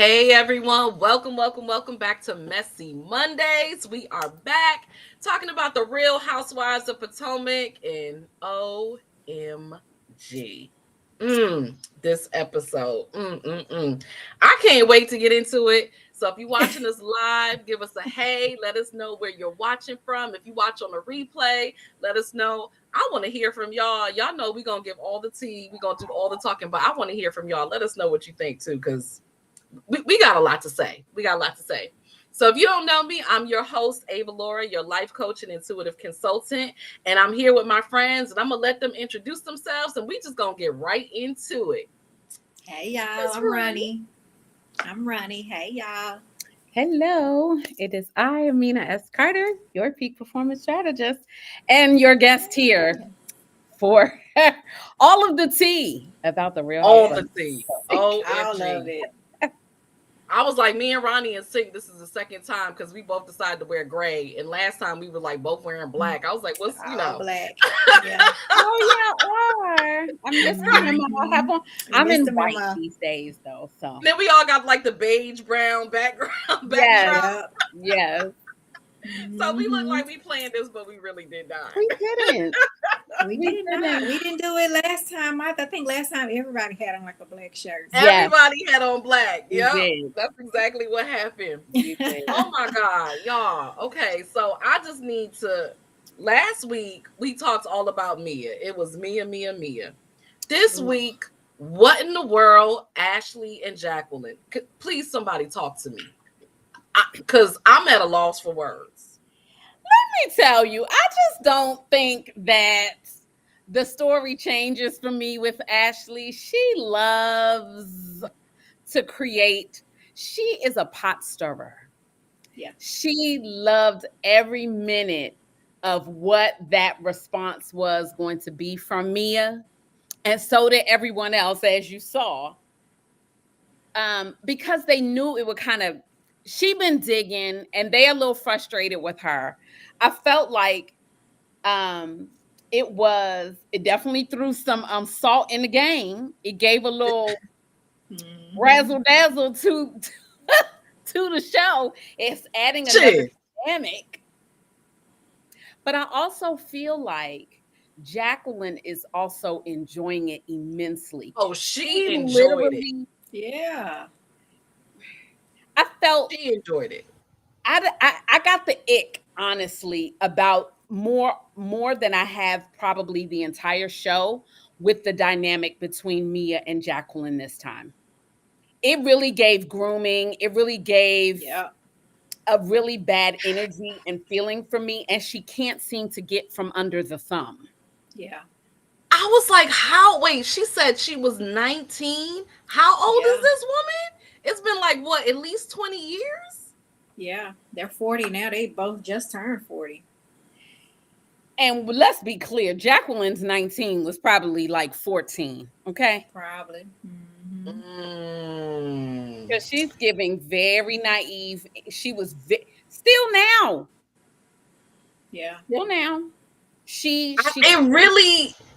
Hey everyone, welcome back to Messy Mondays. We are back talking about the Real Housewives of Potomac and OMG. This episode. I can't wait to get into it. So if you're watching us live, give us a hey, let us know where you're watching from. If you watch on the replay, let us know. I want to hear from y'all. Y'all know we're going to give all the tea. We're going to do all the talking, but I want to hear from y'all. Let us know what you think too, because we got a lot to say. So if you don't know me, I'm your host, Avalaura, your life coach and intuitive consultant. And I'm here with my friends, and I'm going to let them introduce themselves, and we just going to get right into it. Hey, y'all. I'm Ronnie. Hey, y'all. Hello, it is I, Amina S. Carter, your peak performance strategist, and your guest here for all of the tea about the Real All the Housewives. tea. All of OMG. it. I was like, me and Ronnie in sync. This is the second time because we both decided to wear gray. And last time we were like both wearing black. I was like, what's, All black. Yeah. Oh yeah, I'm just I'm Missed in the white memo. these days though. So Then we all got like the beige brown background. yes, Yep. yes, So we look Mhm. like we planned this, but we really did not. we didn't. We We did not. didn't. We didn't do it last time. I think last time everybody had on like a black shirt. Yes, Everybody had on black. we Yep. did. That's exactly what happened. We did. Oh my God, y'all. Okay, so I just need to. Last week, we talked all about Mia. It was Mia. This Oof. week, what in the world, Ashley and Jacqueline? Please, somebody talk to me. Because I'm at a loss for words. Let me tell you, I just don't think that the story changes for me with Ashley. She loves to create, she is a pot stirrer. Yeah. She loved every minute of what that response was going to be from Mia. And so did everyone else, as you saw, because they knew it would kind of, she been digging and they a little frustrated with her. I felt like um it definitely threw some salt in the game. It gave a little Mhm. razzle dazzle to the show. It's adding another Shit. dynamic. But I also feel like Jacqueline is also enjoying it immensely. Oh, she She enjoyed it. literally, Yeah. I felt, She enjoyed it. I got the ick, honestly, about more than I have probably the entire show with the dynamic between Mia and Jacqueline this time. It really gave grooming. It really gave Yep. a really bad energy and feeling for me, and she can't seem to get from under the thumb. Yeah. I was like, how? Wait, she said she was 19. How old is Yeah. this woman? It's been like, what, at least 20 years? Yeah. They're 40 now. They both just turned 40. And let's be clear, Jacqueline's 19 was probably like 14, okay? Probably. Hmm. Mm. Because she's giving very naive. She was still now, Yeah. still now. She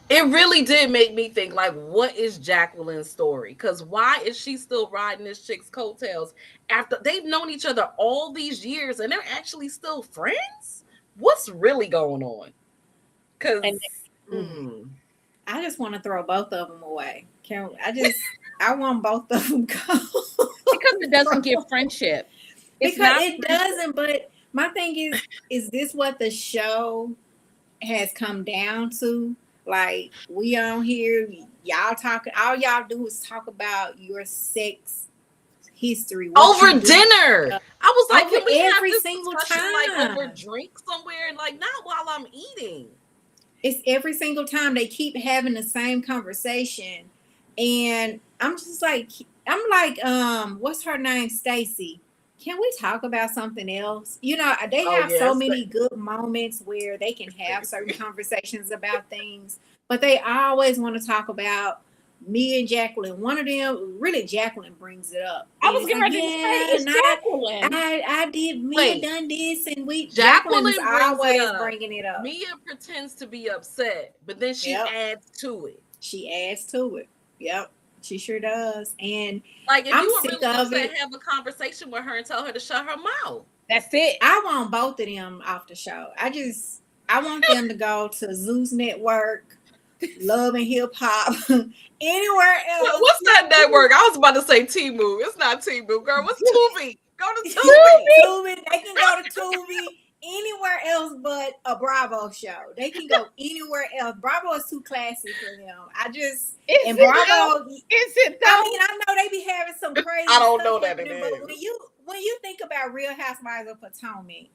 It really did make me think, like, what is Jacqueline's story? Because why is she still riding this chick's coattails after they've known each other all these years and they're actually still friends? What's really going on? and Because mm, I just want to throw both of them away. I want both of them gone. because it doesn't give friendship. It's Because not it friendship. doesn't, but my thing is this what the show has come down to? Like, we on here, y'all talking, all y'all do is talk about your sex history, what you over do dinner, I was like, over can we have every this single discussion like over time. drink somewhere? Like, not while I'm eating. It's every single time they keep having the same conversation. And I'm like, what's her name? Stacy. Can we talk about something else? They Oh have so yes, many good moments where they can have certain conversations about things, but they always want to talk about me and Jacqueline. One of them, really, Jacqueline brings it up, I and was it's getting like, ready to say yeah, it's and I, Jacqueline. I, I did. Mia wait. done this, and Jacqueline is Jacqueline brings it always up. bringing it up. Mia pretends to be upset, but then she Yep. adds to it. She adds to it. Yep. She sure does. And Like, if I'm you were sick really of upset, it. have a conversation with her and tell her to shut her mouth. That's it. I want both of them off the show. I want them to go to Zeus Network, Love and Hip Hop, anywhere else. What's that network? I was about to say Timu. It's not Timu, girl. What's Tubi? Go to Tubi. Tubi. They can go to Tubi anywhere else but a Bravo show. They can go anywhere else. Bravo is too classy for them. Is it Bravo. though? Is it though? I mean, I know they be having some crazy. I don't stuff know that it happening, but is. when you think about Real Housewives of Potomac,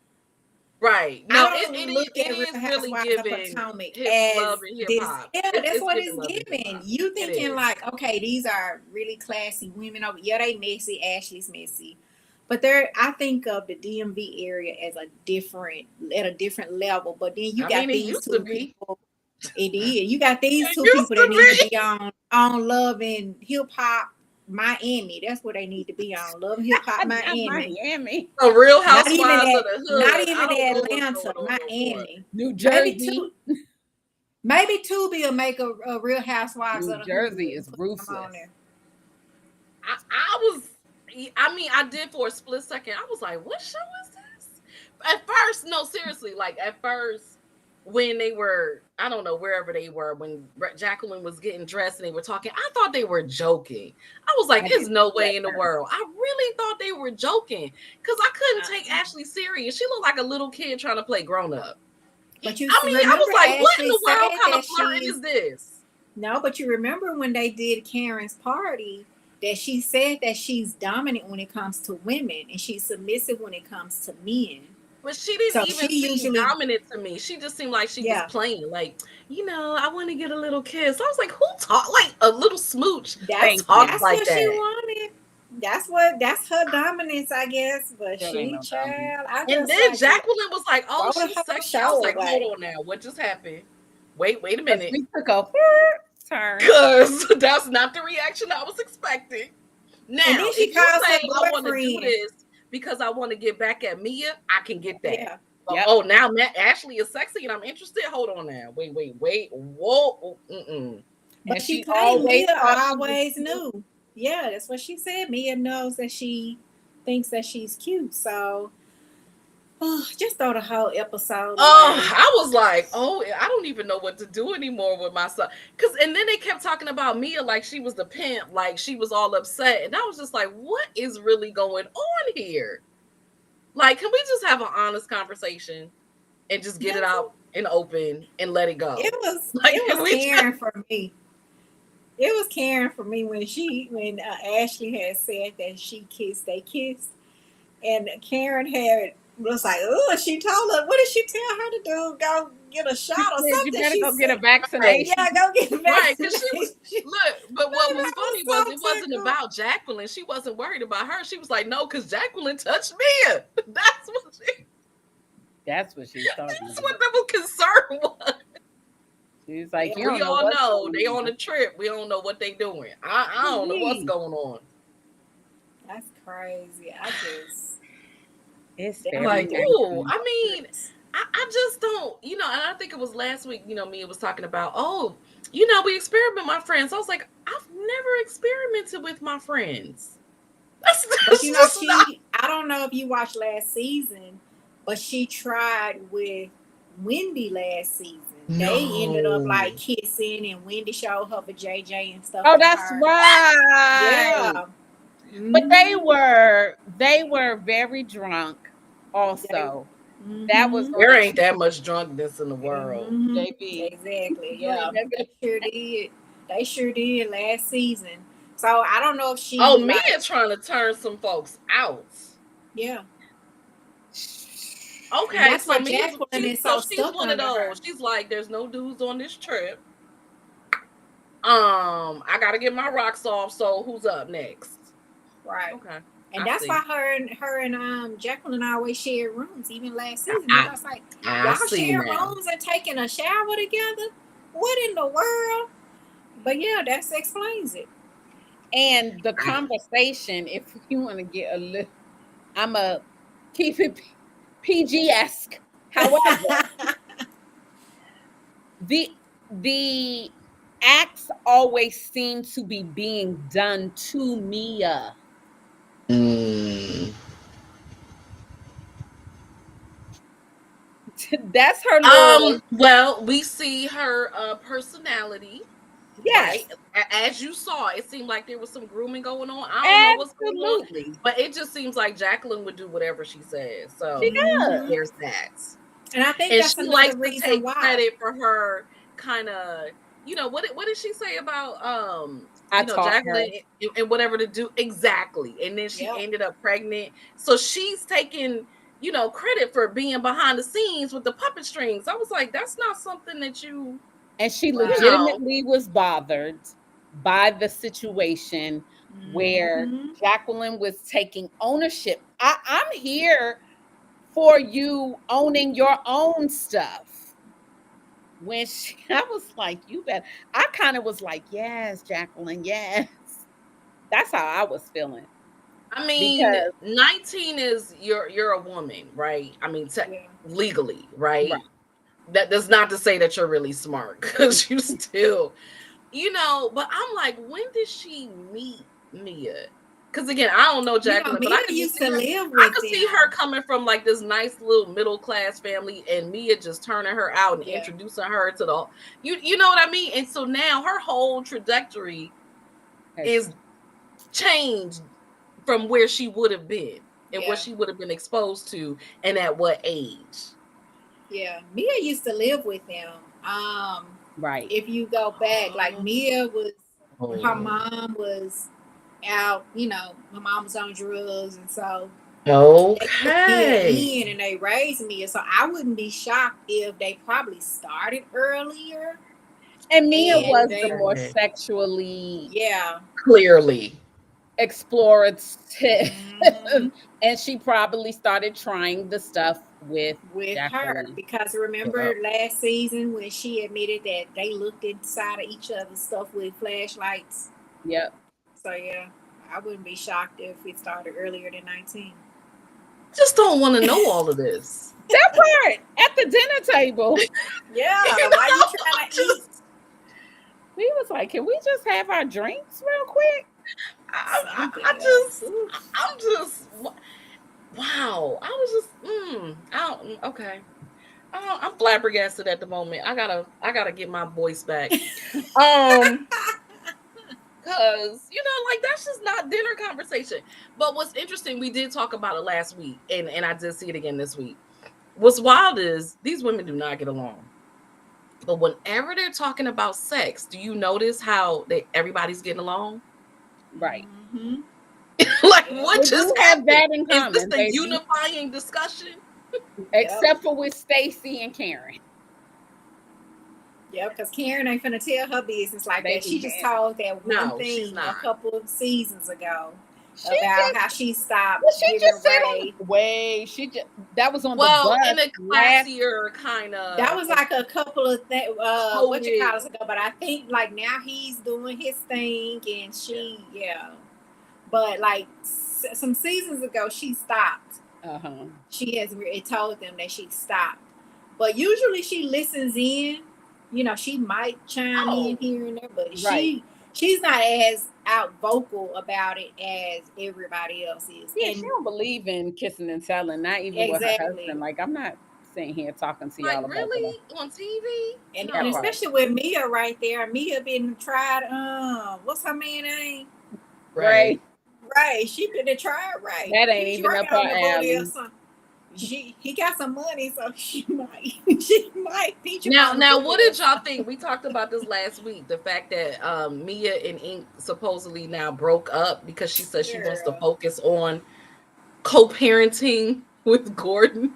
Right. No, I don't look at it Real is really Housewives of giving Potomac love as and hip this. hop. Yeah, that's what giving it's love and giving. hip-hop. You It thinking is. like, okay, these are really classy women. Yeah, they messy. Ashley's messy, but I think of the DMV area as at a different level. But then you got it these used two to be. people. It is. You got these It two used people to that need be. to be on Love and Hip Hop Miami. That's where they need to be on Love and Hip Hop Miami. Miami. A Real Not even Housewives of the Hood. not I even don't know what's Atlanta, going on no more. Miami. New Jersey. Maybe Tubi will make a Real Housewives New of the Jersey Hood is and put them ruthless. on there. I did for a split second. I was like, what show is this? At first, no, seriously, like at first, when they were, I don't know, wherever they were, when Jacqueline was getting dressed and they were talking, I thought they were joking. I was like, there's no way in the world. I really thought they were joking because I couldn't take Ashley serious. She looked like a little kid trying to play grown up. But I was like, what in the world kind of flirting is this? No, but you remember when they did Karen's party that she said that she's dominant when it comes to women and she's submissive when it comes to men. But she didn't seem dominant to me. She just seemed like she was playing. Like, I want to get a little kiss. I was like, who talk like a little smooch? That's like what that. she wanted. That's her dominance, I guess. But child. And then Jacqueline was like, "Oh, she's sexy." I was like, "Hold on now, what just happened? Wait a minute." We took a turn because that's not the reaction I was expecting. Now, and then she if you say I want to do this because I want to get back at Mia, I can get that. Yeah. But, oh, now Ashley is sexy and I'm interested. Hold on now. Wait. Whoa. But and she always knew. Yeah, that's what she said. Mia knows that she thinks that she's cute. So, just throw the whole episode. I was like, I don't even know what to do anymore with myself. And then they kept talking about Mia like she was the pimp, like she was all upset. And I was just like, what is really going on here? Like, can we just have an honest conversation and just get it out and open and let it go? It was Karen for me. It was Karen for me when Ashley had said that they kissed, and Karen was like, oh, she told her, what did she tell her to do? Go get a shot or something. You better go get a vaccination. Yeah, go get a vaccination. Right, but what was funny was it wasn't about Jacqueline. She wasn't worried about her. She was like, no, because Jacqueline touched Mia. That's what she thought. That's what the concern was. She's like, we all know they on the trip. We don't know what they doing. I don't know what's going on. That's crazy. It's like, ooh, I mean, I just don't, and I think it was last week, Mia was talking about, we experiment with my friends. I was like, I've never experimented with my friends. But I don't know if you watched last season, but she tried with Wendy last season. No. They ended up like kissing, and Wendy showed her for JJ and stuff. Oh, that's right. Yeah. But they were very drunk also. That was there ain't that much drunkenness in the world. Exactly. Yeah. They sure did last season. So I don't know if she Mia trying to turn some folks out. Yeah. Okay, so she's one of those. She's like, there's no dudes on this trip. I gotta get my rocks off. So who's up next? Right. Okay. And that's why her and Jacqueline always shared rooms, even last season. I was like, y'all share rooms and taking a shower together? What in the world? But yeah, that explains it. And the conversation, if you want to get a little, I'm a keep it PG-esque. However, the acts always seem to be being done to Mia. Mm. That's her little. Well, we see her personality, right? Yes, As you saw, it seemed like there was some grooming going on. I don't know what's going on, absolutely. but it just seems like Jacqueline would do whatever she says. She So does. Mhm. there's that. And I think And that's she another likes to reason take why. credit for her kind of, what did she say about I taught her. Jacqueline and whatever to do exactly. And then she Yep. ended up pregnant. So she's taking, credit for being behind the scenes with the puppet strings. I was like, that's not something that And she you know. legitimately was bothered by the situation where Mhm. Jacqueline was taking ownership. I'm here for you owning your own stuff. When she, I was like, you bet. I kind of was like, yes, Jacqueline, yes. That's how I was feeling. I mean, Because, 19 is you're a woman, right? I mean, Yeah. legally, right. right? That's not to say that you're really smart because you still, but I'm like, when did she meet Mia? Because again, I don't know Jacqueline, but Mia I could just used see to her. live I with could see her them. coming from like this nice little middle class family, and Mia just turning her out and Yeah. introducing her to the, you know what I mean. And so now her whole trajectory Has- is changed from where she would have been and what Yeah. she would have been exposed to, and at what age. Yeah. Mia used to live with them. right. If you go back, like Mia was, her Oh. mom was out, her mom was on drugs, and so they took Mia Okay. in and they raised Mia. So I wouldn't be shocked if they probably started earlier And Mia and was the they, more Okay. sexually yeah, Clearly. explorative. hmm And she probably started trying the stuff with with her. Jacqueline. Because Yep. remember last season when she admitted that they looked inside of each other's stuff with flashlights? Yep. So yeah, I wouldn't be shocked if it started earlier than 19. Just don't want to know all of this. That part at the dinner table, Yeah, why you trying to eat Just we was like, can we just have our drinks real quick? something else? Oof. I'm just wow. I was just I don't okay. I'm flabbergasted at the moment. I gotta get my voice back. Um, because like that's just not dinner conversation. But what's interesting, we did talk about it last week, and I did see it again this week. What's wild is these women do not get along. But whenever they're talking about sex, do you notice how everybody's getting along? Right. Hmm. Like Yep. what They just do have happened? that in Is this common. a They do, unifying discussion? Yep. except for with Stacy and Karen. Yep. Because Karen ain't finna tell her business like that. Baby She just man. told that one No, she's thing a not. couple of seasons ago She about how just she stopped well, she giving just said on Ray. the way. She just that was on the Well, bus in a last. classier kind That of was like a couple of what you poet. call it ago, but I think like now he's doing his thing, and Yeah. she, yeah. But like some seasons ago, she stopped. Uh-huh. She has told them that she stopped, but usually she listens in. She might chime in Oh, here and there, but Right. she's not as out vocal about it as everybody else is. Yeah, she And don't believe in kissing and telling, not even with her exactly. husband. Like, I'm not sitting here talking to like y'all about what really on TV? And that No. part. especially with Mia right there. Mia been tried. What's her man name? Right. Right. Right, she been to try it right. That ain't He's even working up her on the booty or alley. something. He got some money, so she might she might teach him Now, on the now, booty what or did y'all something. think? We talked about this last week. The fact that Mia and Ink supposedly now broke up because she says she wants to Girl, focus on co-parenting with Gordon.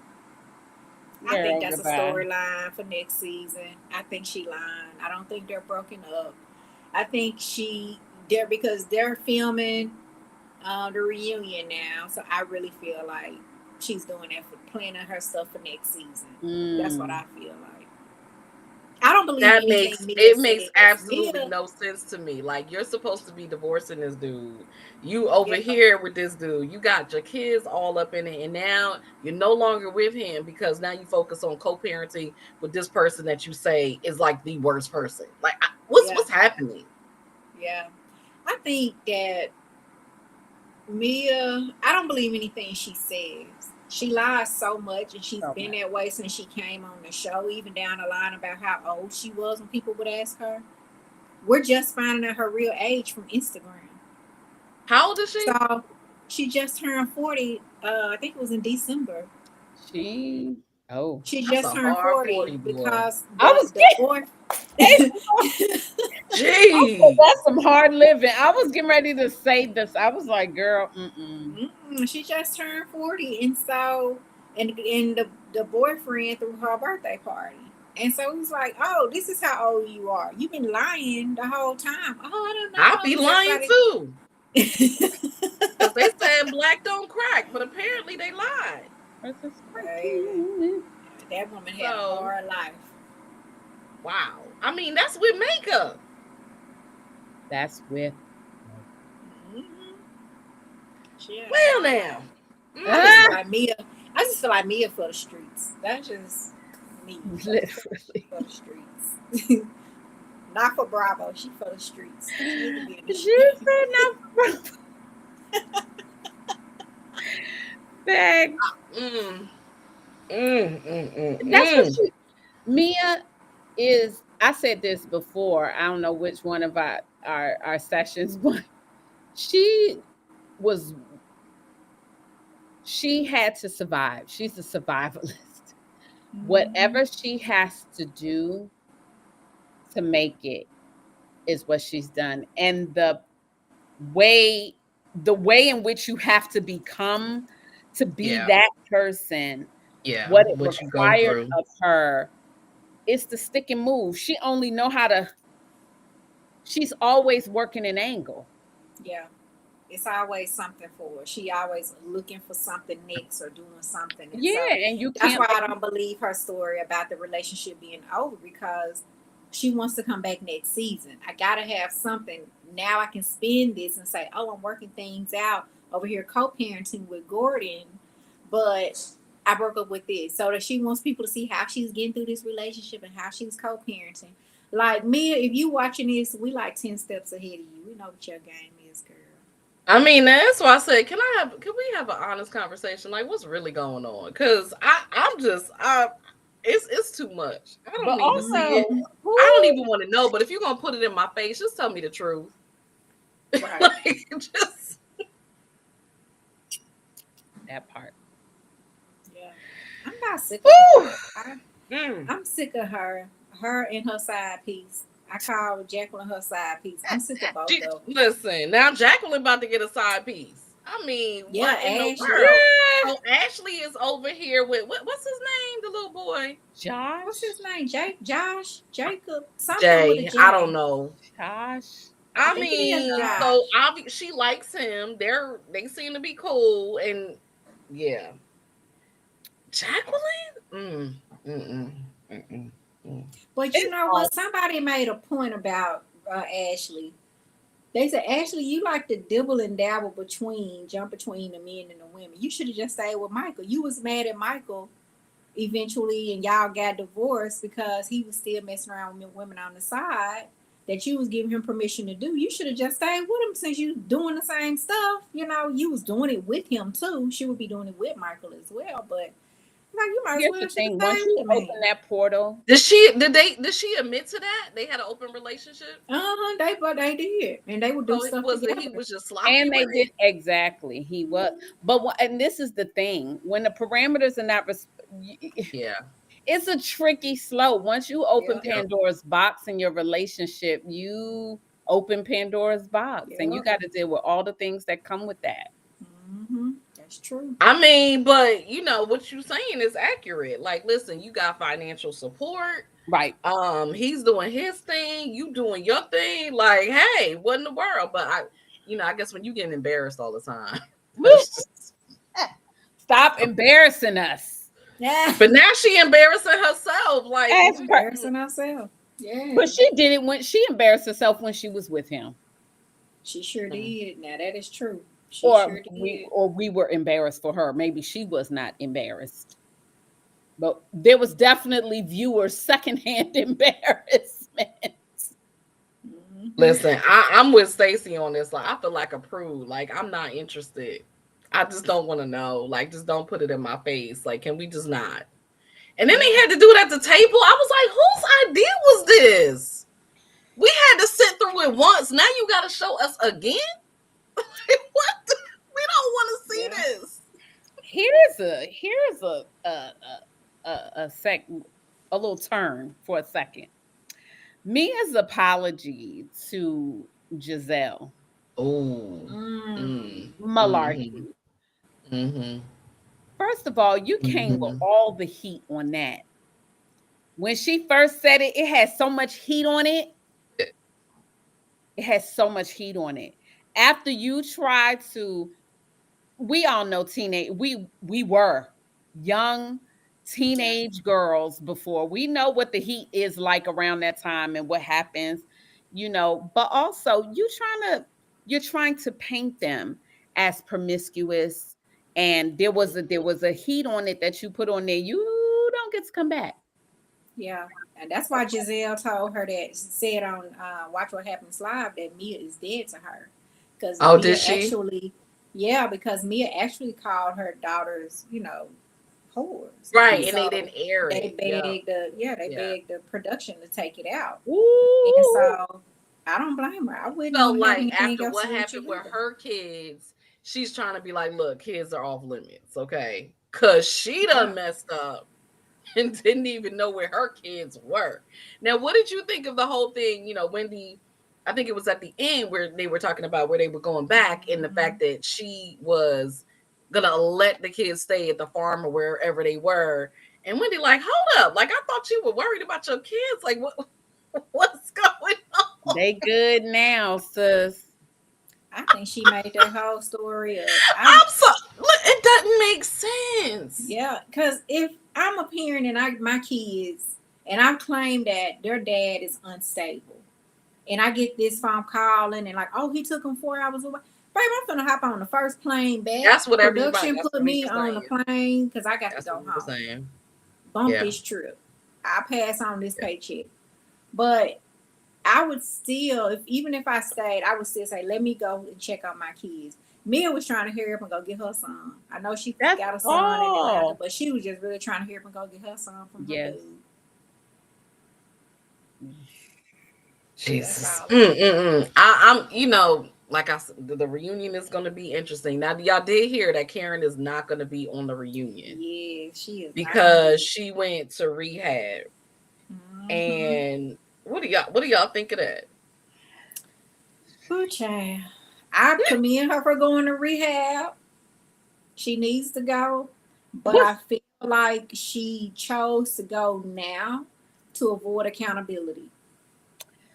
I think Girl, that's a goodbye. storyline for next season. I think she lying. I don't think they're broken up. I think they're because they're filming the reunion now, so I really feel like she's doing that for planning her stuff for next season. That's what Mm. I feel like. I don't believe That anything Mia it makes says. absolutely Mia, no sense to me. Like, you're supposed to be divorcing this dude. You over yeah, here with this dude. You got your kids all up in it, and now you're no longer with him because now you focus on co-parenting with this person that you say is like the worst person. Like, yeah, what's happening? yeah. I think that Mia, I don't believe anything she says. She lies so much, and she's So been much. that way since she came on the show, even down the line about how old she was when people would ask her. We're just finding out her real age from Instagram. How old is she? So she just turned 40. I think it was in December. She oh She That's just a turned hard 40 40, boy. because I was the boy. Gee. that's some hard living. I was getting ready to say this. I was like, girl, She just turned 40, and so and the boyfriend threw her birthday party. And so he was like, "Oh, this is how old you are. You've been lying the whole time." Oh, I don't I'll know, be because lying everybody. too. Because they said black don't crack, but apparently they lied. Baby, that woman had a So, hard life. wow. I mean, that's with makeup. that's with Mm-hmm. She had a Well, hard now. life. I just feel ah, like Mia. I just feel like Mia for the streets. That's just me. literally. For the streets. Not for Bravo. She for the streets. She need to be in the She said no. Bag. Mm, That's what mm. she Mia is. I said this before. I don't know which one of our sessions, but she was she had to survive. She's a survivalist. Mm-hmm. Whatever she has to do to make it is what she's done. And way the way in which you have to become to be Yeah, that person, yeah. what it What you go required through. of her is to stick and move. She only know how to she's always working an angle. Yeah. It's always something for her. She always looking for something next or doing something. And Yeah, so and you that's can't why let I don't believe her story about the relationship being over, because she wants to come back next season. I gotta have something. Now I can spin this and say, oh, I'm working things out over here co-parenting with Gordon, but I broke up with this. So that she wants people to see how she's getting through this relationship and how she's co-parenting. Like Mia, if you watching this, we like 10 steps ahead of you. We know what your game is, girl. I mean, that's why I said, can we have an honest conversation? Like, what's really going on? Because it's too much. I don't but need to see it. Mm-hmm. also I don't who even want to know. But if you're gonna put it in my face, just tell me the truth. Right. Like, just that part. Yeah. I'm not sick of Whew. her. mm. I'm sick of her. Her and her side piece. I call Jacqueline her side piece. I'm sick of both of them. Listen, now Jacqueline about to get a side piece. I mean, Yeah, what in the Ashley. world? Yeah. So Ashley is over here with what's his name? The little boy. What's Josh. his name? Josh, Jacob, something with a Jay. I don't J. know. Josh. I I think it is mean, Josh. so she likes him. They seem to be cool, and yeah, Jacqueline. Mm, mm, mm. But you It's know all what? Somebody made a point about Ashley. They said, Ashley, you like to dibble and dabble jump between the men and the women. You should have just stayed with Michael. You was mad at Michael eventually, and y'all got divorced because he was still messing around with women on the side that you was giving him permission to do. You should have just stayed with him since you doing the same stuff. You know, you was doing it with him too. She would be doing it with Michael as well, but like you might as here's well the should have thing. stayed Once with you the open man. that portal, Did she admit to that they had an open relationship? But they did, and they would do So it stuff was that he together. was just sloppy and they with did it. exactly. He was, but and this is the thing: when the parameters are not, Yeah. it's a tricky slope. Once you open Yep, Yep. Pandora's box in your relationship, you open Pandora's box, and you yep. got to deal with all the things that come with that. That's true. I mean, but what you saying is accurate. Like, listen, you got financial support. Right? He's doing his thing, you doing your thing. Like, hey, what in the world? But I guess when you get embarrassed all the time, Woo! that's just Stop embarrassing us. Yeah. But now she embarrassing herself. Like, As per, Embarrassing herself. Yeah. but she did it when she embarrassed herself when she was with him. She sure did. Now that is true. She Or sure we did. or we were embarrassed for her. Maybe she was not embarrassed. But there was definitely viewers secondhand embarrassment. Mhm. listen, I'm with Stacey on this. Like, I feel like a prude. Like, I'm not interested. I just don't want to know. Like, just don't put it in my face. Like, can we just not? And then they Yeah. had to do it at the table. I was like, whose idea was this? We had to sit through it once. Now you got to show us again? What? We don't want to see Yeah. this. Here's a sec a little turn for a second. Mia's apology to Giselle. Oh. Mm. Malarkey. Mm-hmm. First of all, you came with Mm-hmm. all the heat on that. When she first said it, it had so much heat on it. It has so much heat on it. After you try to, we all know teenage, we were young Yeah. teenage girls before. We know what the heat is like around that time and what happens, but also you're trying to paint them as promiscuous, and there was a heat on it that you put on there. You don't get to come back. Yeah. And that's why Giselle told her that, said on Watch What Happens Live, that Mia is dead to her. Because Oh, did Mia she? actually, yeah, because Mia actually called her daughters, whores. And Right, and they so didn't air they it. Yeah, begged they yeah. begged the production to take it out. And Ooh. so I don't blame her. I wouldn't Felt want to have like anything after else what to do with happened you with either. her kids, she's trying to be like, look, kids are off limits, okay? Cause she Yeah. done messed up and didn't even know where her kids were. Now, what did you think of the whole thing? Wendy, I think it was at the end where they were talking about where they were going back and the Mhm. fact that she was gonna let the kids stay at the farm or wherever they were. And Wendy, like, hold up, like I thought you were worried about your kids. Like, what's going on? They good now, sis. I think she made that whole story up. I'm so it doesn't make sense. Yeah, because if I'm a parent and my kids and I claim that their dad is unstable, and I get this phone calling and like, oh, he took him 4 hours away. Babe, I'm gonna hop on the first plane back. That's what everybody. Production That's put what he me was on the saying. plane because I got to That's what go he was home. saying. Bump Yeah. this trip. I pass on this Yeah. paycheck. But I would still, even if I stayed, I would still say, let me go and check on my kids. Mia was trying to hurry up and go get her son. I know she That's got a son in Atlanta, all. but she was just really trying to hurry up and go get her son from her Yes. dude. That's Jesus. all it is. I'm. Like I said, the reunion is going to be interesting. Now, y'all did hear that Karen is not going to be on the reunion Yeah, she is not gonna because be. she went to rehab. Mm-hmm. And what do y'all think of that? Ooh, child. I commend her for going to rehab. She needs to go, but What's I feel like she chose to go now to avoid accountability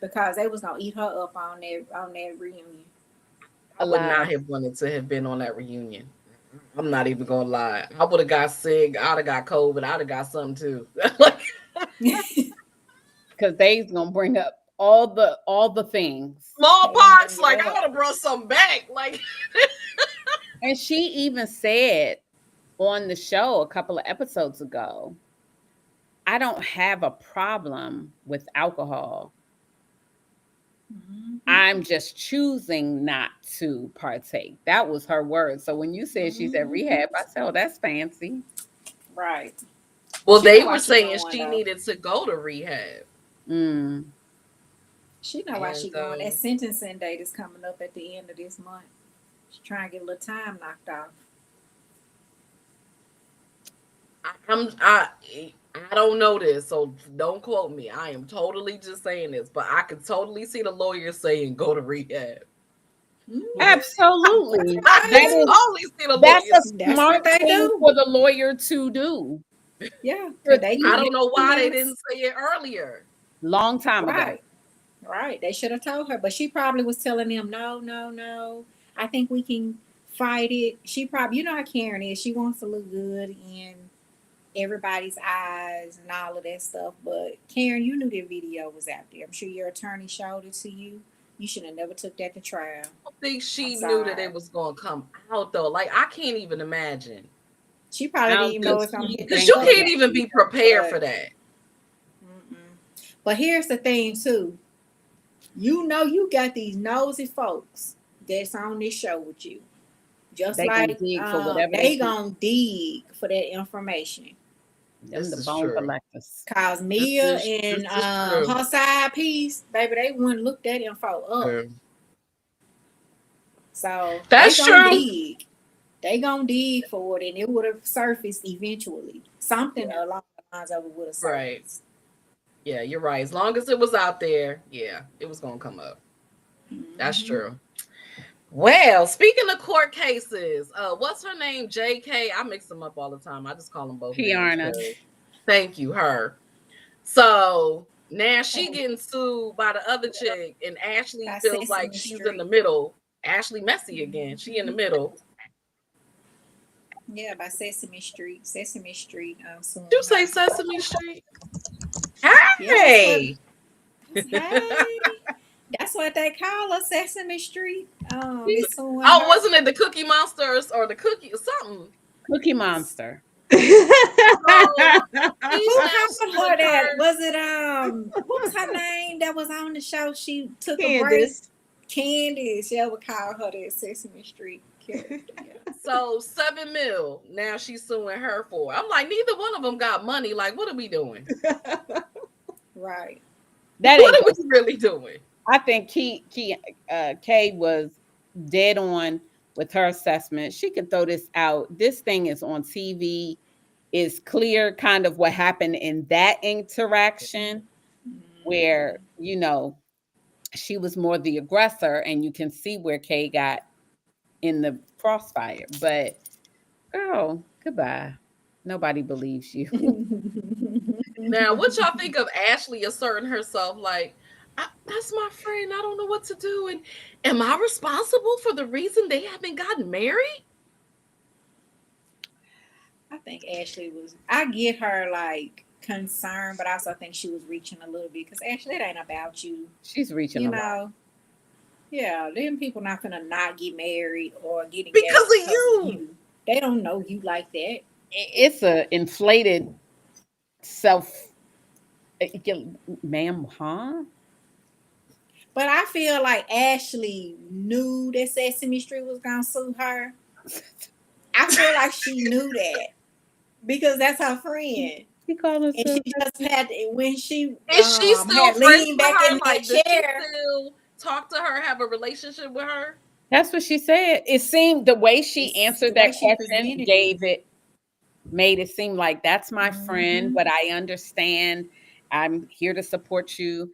because they was gonna eat her up on that reunion. I would not alive? have wanted to have been on that reunion. I'm not even gonna lie. I would have got sick. I'd have got COVID. I'd have got something too. Like Because they's gonna bring up all the things. They gonna bring smallpox. it Like I would up. have brought something back. Like And she even said on the show a couple of episodes ago, I don't have a problem with alcohol. Mhm. I'm just choosing not to partake. That was her word. So when you said she's at Mhm. rehab, I said, oh, that's fancy. Right. well, She they know were why she saying going she though. needed to go to rehab. Mm. She know why she And going. That sentencing date is coming up at the end of this month. She's trying to get a little time knocked off. I don't know this, so don't quote me. I am totally just saying this, but I could totally see the lawyer saying go to rehab. Mhm. That's Absolutely. what I they can That is do. totally see the that's lawyer. a That's smart what they thing do. for the lawyer to do. Yeah, For because they I need don't know why they mess. didn't say it earlier. long time ago. Right. Right. They should have told her, but she probably was telling them, no, no, no. I think we can fight it. She probably, you know how Karen is. She wants to look good, and everybody's eyes and all of that stuff. But Karen, you knew that video was out there. I'm sure your attorney showed it to you. You should have never took that to trial. I think I'm she knew that sorry. it was going to come out though. Like I can't even imagine She probably I didn't don't even know think it's gonna she hit the because you thinks can't public. even that. be prepared for But that. but here's the thing too. You know you got these nosy folks that's on this show with you. Just They gonna like dig for whatever they they can. gonna dig for that information. Them This the is bone true. collectors. Cause Mia This and is true. her side piece, baby, they wouldn't look that info up. Yeah. So they That's gonna true. dig. They gonna dig for it, and it would have surfaced eventually. Something along the lines of it would have Right. surfaced. Yeah, you're right. As long as it was out there, yeah, it was going to come up. That's Mm-hmm. true. Well, speaking of court cases, what's her name? JK. I mix them up all the time. I just call them both names. Piarna. Thank you, her. So now she getting sued by the other chick, and Ashley By feels like Sesame she's in the Street. middle. Ashley messy again. She in the middle. Yeah, by Sesame Street. Sesame Street suing You say her. Sesame Street? Yeah, that's what. Hey. Hey, that's what they call her, Sesame Street. It's suing Oh, her. wasn't it the Cookie Monsters or the Cookie or something? Cookie Monster. So he's Who now called her suing that? her. Was it what was her name that was on the show? She took a break. Candace. Candace, yeah, would call her that Sesame Street character. Yeah. So 7 mil. Now she's suing her for. I'm like, neither one of them got money. Like, what are we doing? Right. That What ain't. are we really doing? I think Kay was dead on with her assessment. She could throw this out. This thing is on TV. Is clear kind of what happened in that interaction where, she was more the aggressor, and you can see where Kay got in the crossfire. But girl, goodbye. Nobody believes you. Now, what y'all think of Ashley asserting herself like, that's my friend. I don't know what to do. And am I responsible for the reason they haven't gotten married? I think Ashley was. I get her like concern, but I also think she was reaching a little bit because Ashley, it ain't about you. She's reaching You a lot. know. Yeah, them people not gonna not get married or get engaged Because of you. They don't know you like that. It's a inflated self, ma'am, huh? But I feel like Ashley knew that Sesame Street was gonna sue her. I feel like she knew that because that's her friend. He called And herself. she just had when she Is she still had friends leaned with back her? in Like, that does she chair. still talk to her, have a relationship with her? That's what she said. It seemed the way she It's answered the way that she question presented made it seem like that's my friend, Mhm. but I understand. I'm here to support you.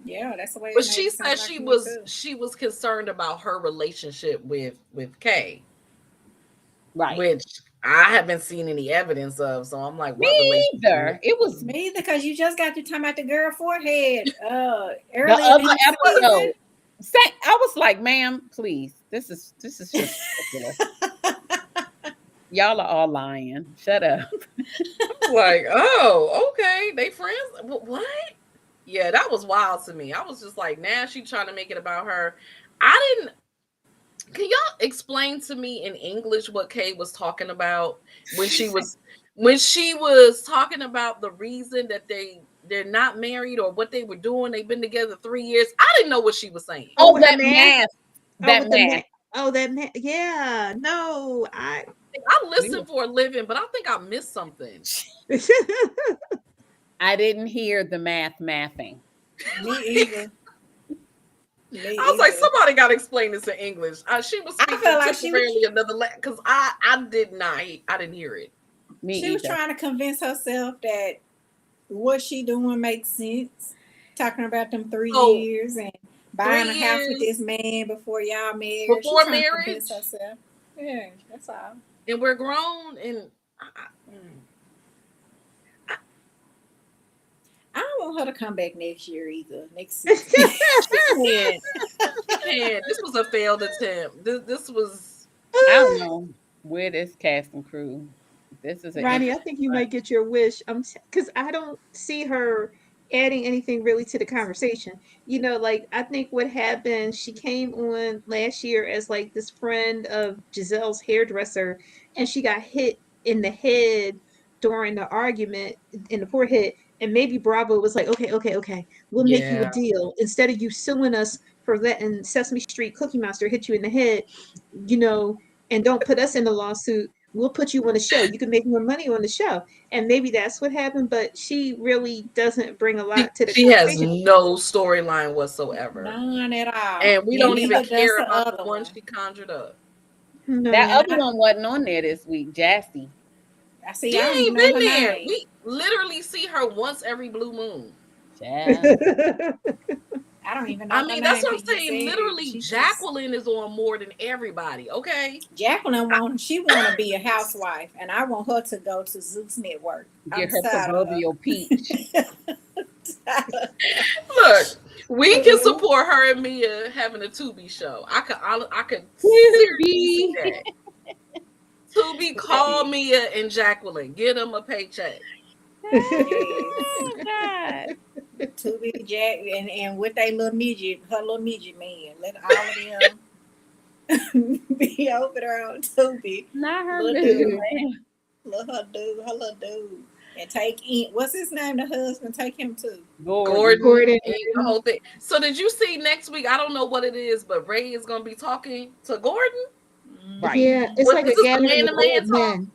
Yeah, that's the way. But It made she it sound said like to me too. she was concerned about her relationship with Kay, Right. which I haven't seen any evidence of. So I'm like, what Me relationship? either. It was Me either, because you just got to talking about the girl forehead the earlier other in the episode. season. I was like, ma'am, please. This is just ridiculous. Y'all are all lying. Shut up. Like, oh, okay, they friends. What? Yeah, that was wild to me. I was just like, now she trying to make it about her. I didn't. Can y'all explain to me in English what Kay was talking about when she was talking about the reason that they're not married or what they were doing? They've been together 3 years. I didn't know what she was saying. Oh, with that the mask. mask. Oh, That with the mask. that man. Yeah, no, I listen for a living, but I think I missed something. I didn't hear the mathing. Me either. I was like, somebody got to explain this in English. She was I speaking felt like she was- temporarily another because I didn't hear it. Me She was either. trying to convince herself that what she doing makes sense. Talking about them 3 Oh, years and buying 3 a house with years this man before y'all married. before She trying to marriage, convince herself. Yeah, that's all. and we're grown, and I don't want her to come back next year either. Next season. man, this was a failed attempt. This was. I don't know where this cast and crew This is an Ronnie, I interesting think you one. might get your wish. Because I don't see her adding anything really to the conversation. Like I think what happened, she came on last year as like this friend of Giselle's hairdresser, and she got hit in the head during the argument in the forehead. And maybe Bravo was like, okay, okay, okay, we'll make you a Yeah. deal. Instead of you suing us for letting Sesame Street Cookie Monster hit you in the head, and don't put us in the lawsuit, we'll put you on the show. You can make more money on the show. And maybe that's what happened, but she really doesn't bring a She, lot to the she has conversation. no storyline whatsoever. None at all. And we And don't even neither does care the about the other one one. she conjured up. That No. And other one wasn't on there this week, Jassy. I see. She I don't even ain't know been her there. name. We literally see her once every blue moon. Yeah. I don't even know I her mean, name. that's what I'm Till you saying. said it. Literally, She just Jacqueline is on more than everybody. Okay. Jacqueline she want to be a housewife, and I want her to go to Zeus Network. Get I'm her tired of her. proverbial peach. Look, we can support her and Mia having a Tubi show. I could seriously see that. Tubi, call Mia and Jacqueline. Get them a paycheck. Oh, God. To be Jack and with her little midget man. Let all of them be over there on Tubi. Not her Little midget dude. man. Her little dude. And take in what's his name? The husband, take him too. Gordon and the whole thing. So did you see next week? I don't know what it is, but Ray is gonna be talking to Gordon. Right. Yeah, it's What like is a this, gathering man of to man old talk? men.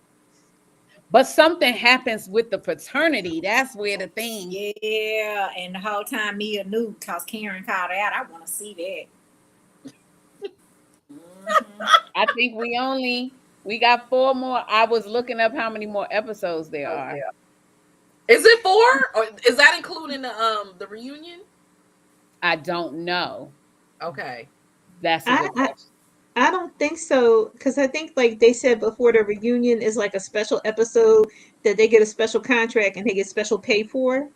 But something happens with the fraternity. That's where the thing. Yeah, and the whole time Mia knew because Karen called out. I want to see that. I think we got 4 more. I was looking up how many more episodes there are. Is it 4, or is that including the reunion? I don't know. Okay. That's a I, good I question. I don't think so, because I think like they said before, the reunion is like a special episode that they get a special contract and they get special pay for.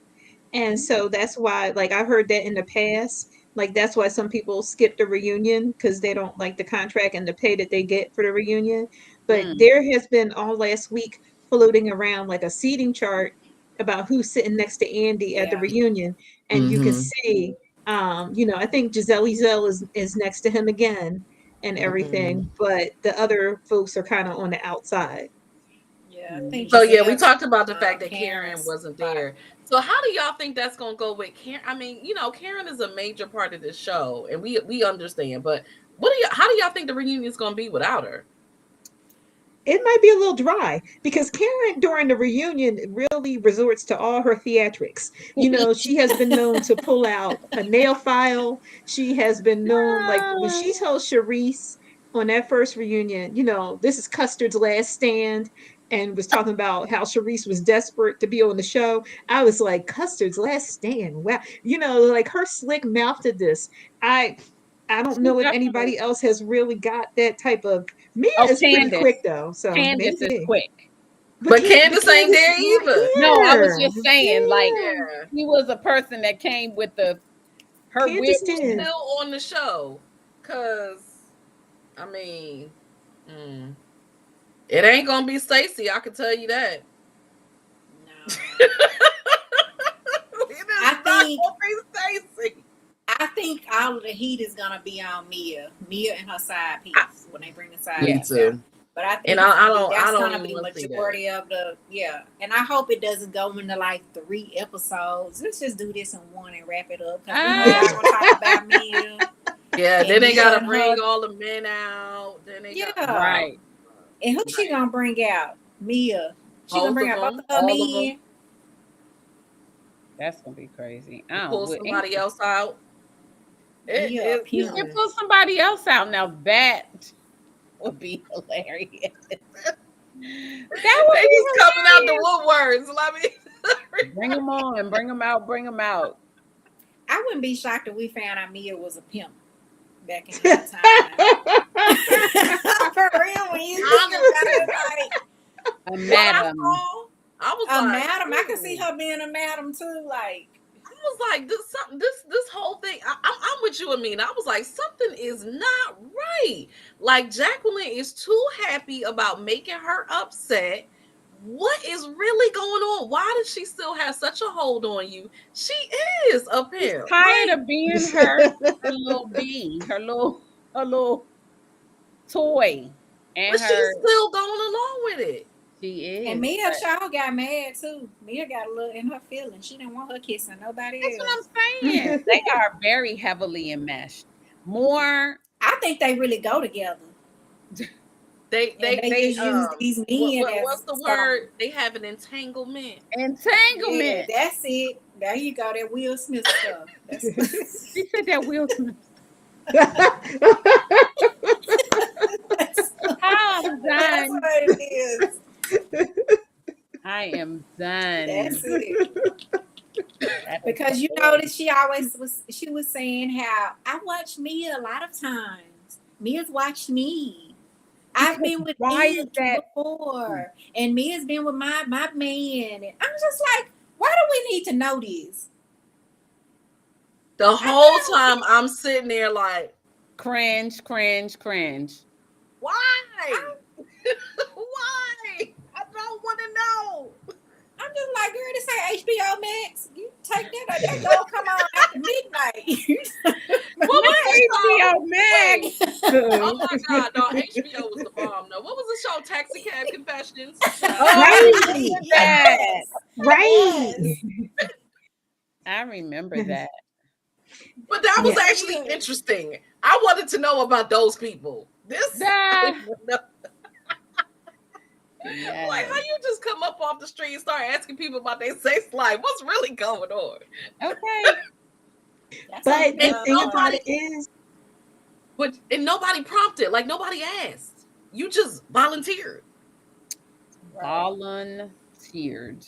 And so that's why, like, I've heard that in the past. Like, that's why some people skip the reunion because they don't like the contract and the pay that they get for the reunion. But Mm. there has been all last week floating around like a seating chart about who's sitting next to Andy at the Yeah. reunion. And you can see, I think Giselle Ezel is next to him again and everything. But the other folks are kind of on the outside. Yeah, I think So yeah, we Giselle's talked about the fact that Karen Karen's wasn't spot. there. So how do y'all think that's gonna go with Karen? I mean, Karen is a major part of this show, and we understand. But how do y'all think the reunion is gonna be without her? It might be a little dry because Karen during the reunion really resorts to all her theatrics. She has been known to pull out a nail file. She has been known, like when she told Charisse on that first reunion, this is Custard's last stand, and was talking about how Charisse was desperate to be on the show. I was like, Custard's last stand. Wow. Like her slick mouth to this. I don't know if anybody else has really got that type of. Mia is pretty quick though, so Candace is maybe. quick. But Candace ain't Candace there is not either. No, I was here. just saying, like, Yeah. he was a person that came with her Candace weird. did. Still on the show, cause I mean, it ain't gonna be Stacey. I can tell you that. No. I think all of the heat is gonna be on Mia and her side piece when they bring the side Me piece too. out. But I think And I don't gonna even be want to see that. majority of the and I hope it doesn't go into like 3 episodes. Let's just do this in one and wrap it up because we know y'all gonna talk about Mia. Yeah, then they Mia gotta and bring her. all the men out. Then they got Right. And who she gonna bring out? Mia. She Both gonna bring of out them, both of them all of in. them. That's gonna be crazy. Pull somebody else out. Mia up You here. can pull somebody else out. Now that would be hilarious. That would They be just coming out the hilarious. woodworks. Let me Bring them on, bring them out, bring them out. I wouldn't be shocked if we found out Mia was a pimp back in that time. For real, when you think about it, like A madam. I was a like, madam. I can see her being a madam too. Like I was like, this whole thing. I'm with you, Amina. I was like, something is not right. Like Jacqueline is too happy about making her upset what is really going on? Why does she still have such a hold on you? She is up here. Tired of being her little bee, her little toy, and But she's her. still going along with it. She is. And Mia Shaw got mad too. Mia got a little in her feelings. She didn't want her kissing nobody That's else. what I'm saying. They are very heavily enmeshed. More. I think they really go together. They just use these men as what's the word? They have an entanglement. Entanglement. Yeah, that's it. There you go. That Will Smith stuff. She said that Will Smith. I'm done. That's what it is. I am done. That's it. Because you notice she was saying how I watch Mia a lot of times. Mia's watched me. I've been with Mia before, and Mia's been with my man. And I'm just like, why do we need to know this? The whole time I'm sitting there like, cringe. Why? Why? I don't want to know. I'm just like, girl, this ain't HBO Max. You take that, that don't come on after midnight. What was HBO Max? Oh my God, no, HBO was the bomb. No, what was the show? Taxi Cab Confessions. Right. Yes. Right. I remember that. But that was actually interesting. I wanted to know about those people. Like, how you just come up off the street and start asking people about their sex life? What's really going on? Okay. But the thing about it is, and nobody prompted, like nobody asked. You just volunteered. Volunteered.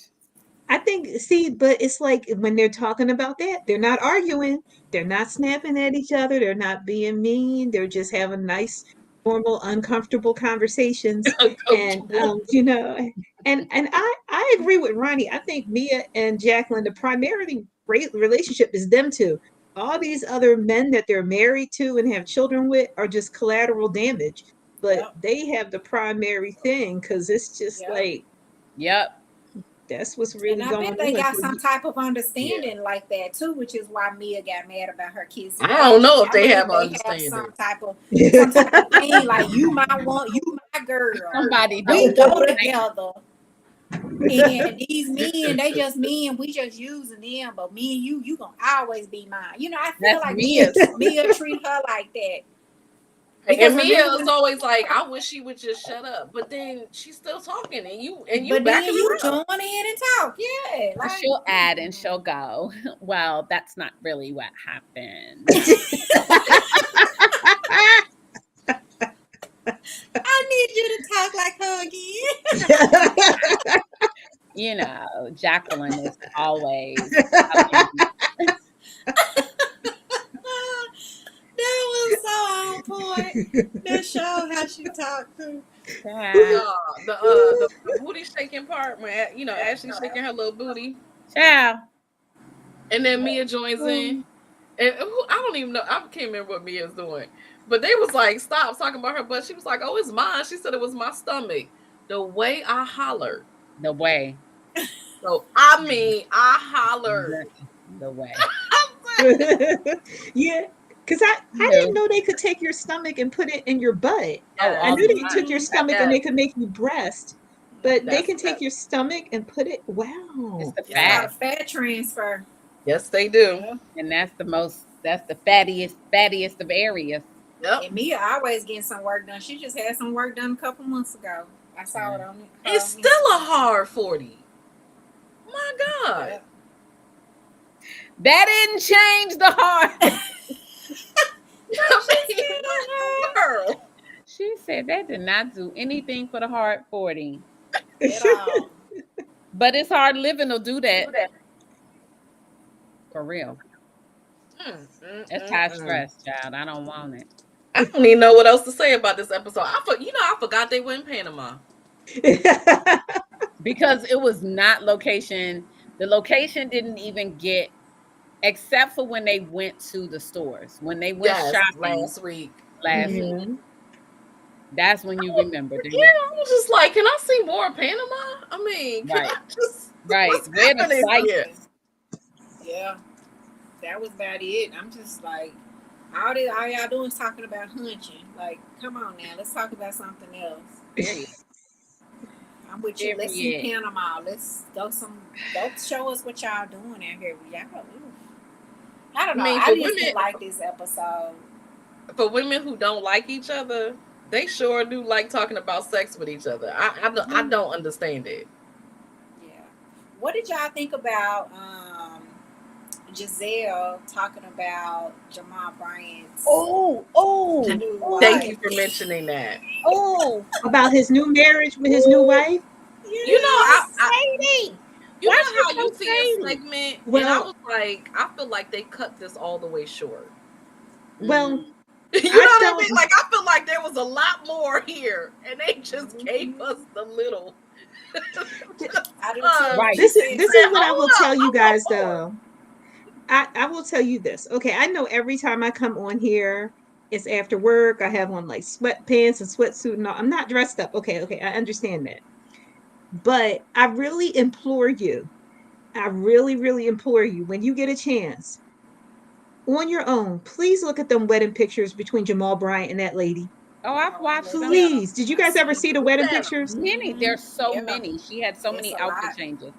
I think, see, but it's like when they're talking about that, they're not arguing, they're not snapping at each other, they're not being mean, they're just having nice, normal, uncomfortable conversations. And you know, and I agree with Ronnie. I think Mia and Jacqueline, the primarily relationship is them two. All these other men that they're married to and have children with are just collateral damage. But they have the primary thing because it's just like, that's what's really going on. And I bet they got some type of understanding like that too, which is why Mia got mad about her kids. I don't know if they have understanding. Some type of thing like you my girl. Somebody we go together. And these men, they just men, we just using them, but me and you gonna always be mine. You know, I feel like Mia treat her like that. And Mia is always like, I wish she would just shut up, but then she's still talking, and you back you join in and talk, like, she'll add and she'll go, well, that's not really what happened. I need you to talk like her again. You know, Jacqueline is always. That was so on point. That showed how she talked too. The booty shaking part when Ashley's shaking her little booty. Yeah. And then Mia joins in. And I don't even know. I can't remember what Mia's doing. But they was like, stop talking about her butt. She was like, oh, it's mine. She said it was my stomach. The way I hollered. The way. So, I mean, I hollered. The way. Yeah. Because I didn't know they could take your stomach and put it in your butt. I knew they took your stomach and they could make you breast. But they can take your stomach and put it. Wow. It's the fat. It's a fat transfer. Yes, they do. And that's the fattiest of areas. Yep. And Mia always getting some work done. She just had some work done a couple months ago. I saw it on it. It's still a hard 40. My God. Yeah. That didn't change the heart. She said that did not do anything for the hard 40. At all. But it's hard living to do that. For real. It's high stress, child. I don't want it. I don't even know what else to say about this episode. I forgot they were in Panama. Because it was not location. The location didn't even get, except for when they went to the stores. When they went shopping last week. That's when you remember. Yeah, I was just like, can I see more of Panama? I mean, can Right. I just Right. what's Where the happening here? sites? Yeah, that was about it. I'm just like, all y'all doing is talking about hunching. Like, come on now, let's talk about something else. Period. I'm with you. Let's see Period. Panama. Let's go show us what y'all doing out here. I don't know. mean, I for just women, didn't like this episode. for women who don't like each other, they sure do like talking about sex with each other. I don't understand it. Yeah. What did y'all think about Gizelle talking about Jamal Bryant's new Thank wife? you for mentioning that. About his new marriage with his new wife. You know, Shady. you Why know she how so you see a shady? segment, and I Well, was like, I feel like they cut this all the way short. well, You know I what I felt mean? Like, I feel like there was a lot more here, and they just gave us the little. I do too. Right. this is what I will Hold up, tell you I want guys more. though. I will tell you this. Okay, I know every time I come on here, it's after work. I have on like sweatpants and sweatsuit and all. I'm not dressed up. Okay, I understand that. But I really implore you, I really, really implore you, when you get a chance, on your own, please look at them wedding pictures between Jamal Bryant and that lady. Oh, I've watched them. Please. Did you guys ever see the wedding Look at 'em. pictures? Many. There's so Yeah. many. She had so It's many a outfit lot. changes.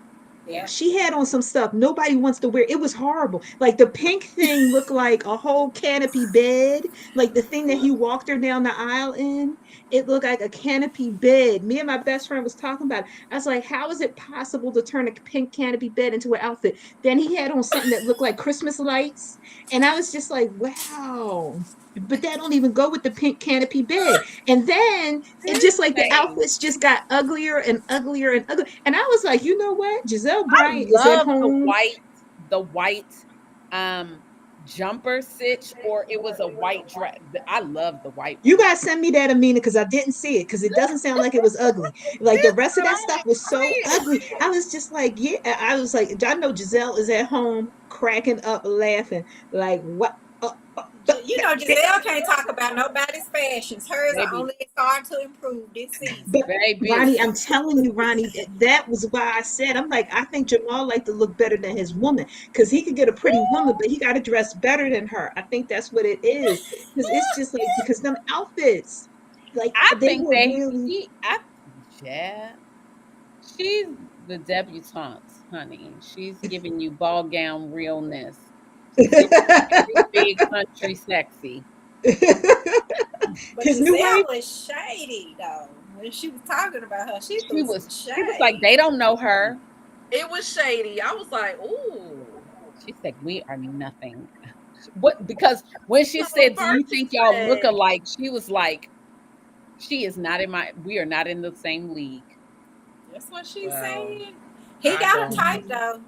Yeah. She had on some stuff nobody wants to wear. It was horrible. Like the pink thing looked like a whole canopy bed. Like the thing that he walked her down the aisle in, it looked like a canopy bed. Me and my best friend was talking about it. I was like, how is it possible to turn a pink canopy bed into an outfit? Then he had on something that looked like Christmas lights. And I was just like, wow. But that don't even go with the pink canopy bed. And then it just like the Same. outfits just got uglier and uglier and uglier. And I was like, you know what? Gizelle I Bryant is at love home. the white jumper stitch, or it was a white dress. I love the white You one. guys send me that, Amina, because I didn't see it because it doesn't sound like it was ugly. Like the rest of that stuff was so ugly. I was just like, yeah. I was like, I know Gizelle is at home cracking up laughing. Like, what? You know, Gizelle can't talk about nobody's fashions. Hers are Baby. only starting to improve this season. But Baby. Ronnie, I'm telling you, Ronnie, that was why I said, I'm like, I think Jamal like to look better than his woman because he could get a pretty woman, but he got to dress better than her. I think that's what it is. Because it's just like, because them outfits, like I they think were really. yeah. She's the debutante, honey. She's giving you ball gown realness. She's big country sexy. But His new wife. Gizelle was shady though. When she was talking about her, she She was shady. like, they don't know her. It was shady. I was like, ooh. She said, we are nothing. What? Because when she So said, do you first think y'all said- look alike? She was like, we are not in the same league. That's what she Wow. said. He I got a don't type though.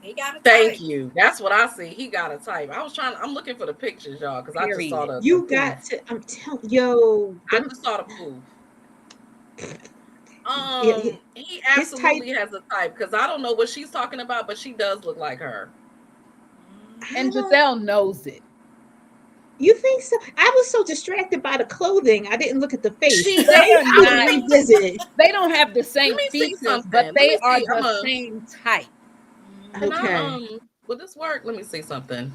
He got a type. Thank you. That's what I see. He got a type. I'm looking for the pictures, y'all, because I just saw the You poof. got to, I'm telling, yo. I just saw the poof. Yeah, He absolutely has a type because I don't know what she's talking about, but she does look like her. And Gizelle knows it. You think so? I was so distracted by the clothing, I didn't look at the face. She They are I not. would revisit. They don't have the same me see features, something. but Let they me are see. the same type. Can Okay. I, will this work? Let me see something.